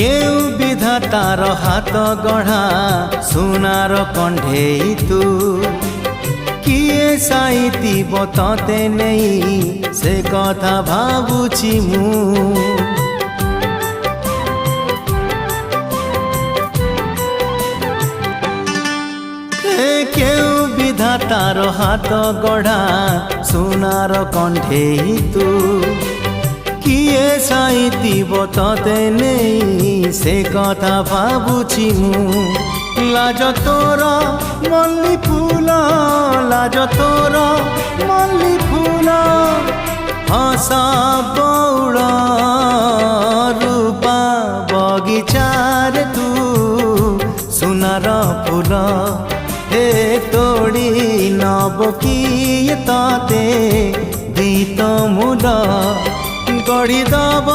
केउ विधातार हाथ गढ़ा सुनार कंढेई तू किए साइती बतते नहीं से कथा भाबुची मु केउ विधातार हाथ गढ़ा सुनार कंढेई तू किए साइती बतते नहीं से कथा भाबुची मु लाज तोर मल्ली फूल लाज तोर मल्ली फूल हस बौड़ रूपा बगीचार तू सुनार फूल हे तोड़ी नब किए तते गीत मूल गढ़ी दब